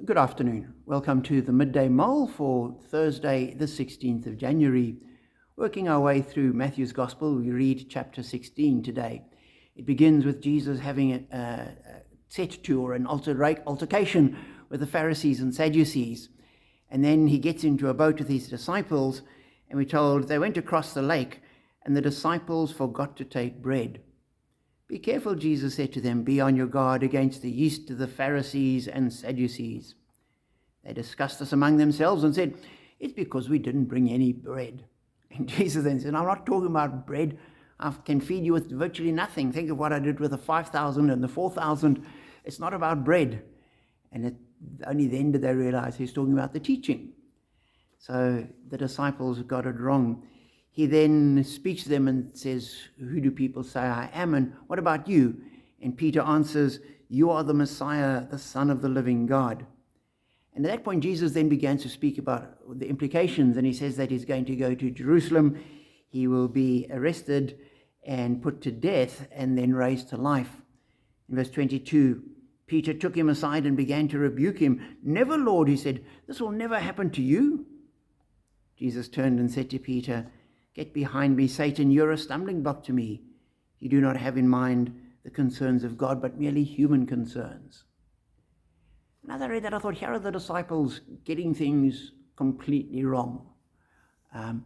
Good afternoon. Welcome to the Midday Mull for Thursday, the 16th of January. Working our way through Matthew's Gospel, we read chapter 16 today. It begins with Jesus having a set to or an altercation with the Pharisees and Sadducees. And then he gets into a boat with his disciples, and we're told they went across the lake, and the disciples forgot to take bread. Be careful, Jesus said to them, be on your guard against the yeast of the Pharisees and Sadducees. They discussed this among themselves and said, it's because we didn't bring any bread. And Jesus then said, I'm not talking about bread. I can feed you with virtually nothing. Think of what I did with the 5,000 and the 4,000. It's not about bread. And only then did they realize he's talking about the teaching. So the disciples got it wrong. He then speaks to them and says, who do people say I am? And what about you? And Peter answers, you are the Messiah, the Son of the living God. And at that point, Jesus then begins to speak about the implications. And he says that he's going to go to Jerusalem. He will be arrested and put to death and then raised to life. In verse 22, Peter took him aside and began to rebuke him. Never, Lord, he said, this will never happen to you. Jesus turned and said to Peter, get behind me, Satan, you're a stumbling block to me. You do not have in mind the concerns of God, but merely human concerns. And as I read that, I thought, here are the disciples getting things completely wrong. And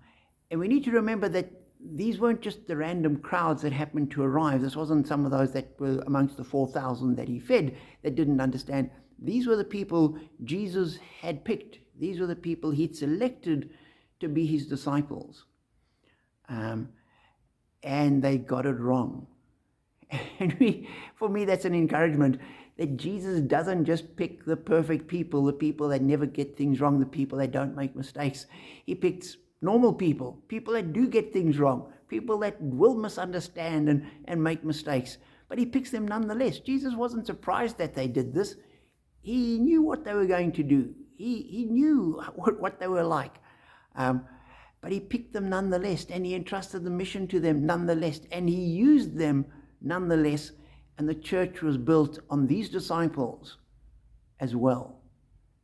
we need to remember that these weren't just the random crowds that happened to arrive. This wasn't some of those that were amongst the 4,000 that he fed that didn't understand. These were the people Jesus had picked. These were the people he'd selected to be his disciples. And they got it wrong. And for me, that's an encouragement that Jesus doesn't just pick the perfect people, the people that never get things wrong, the people that don't make mistakes. He picks normal people, people that do get things wrong, people that will misunderstand and make mistakes. But he picks them nonetheless. Jesus wasn't surprised that they did this. He knew what they were going to do. He knew what they were like. But he picked them nonetheless, and he entrusted the mission to them nonetheless, and he used them nonetheless, and the church was built on these disciples as well.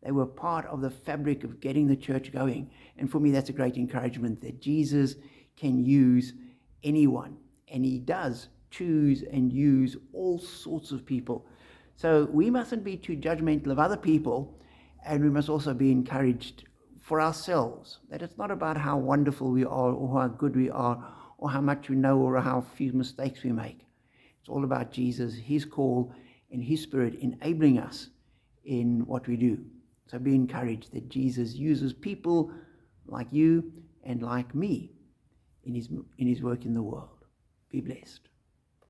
They were part of the fabric of getting the church going, and for me that's a great encouragement that Jesus can use anyone, and he does choose and use all sorts of people. So we mustn't be too judgmental of other people, and we must also be encouraged for ourselves, that it's not about how wonderful we are or how good we are or how much we know or how few mistakes we make. It's all about Jesus, his call and his Spirit enabling us in what we do. So be encouraged that Jesus uses people like you and like me in his work in the world. Be blessed.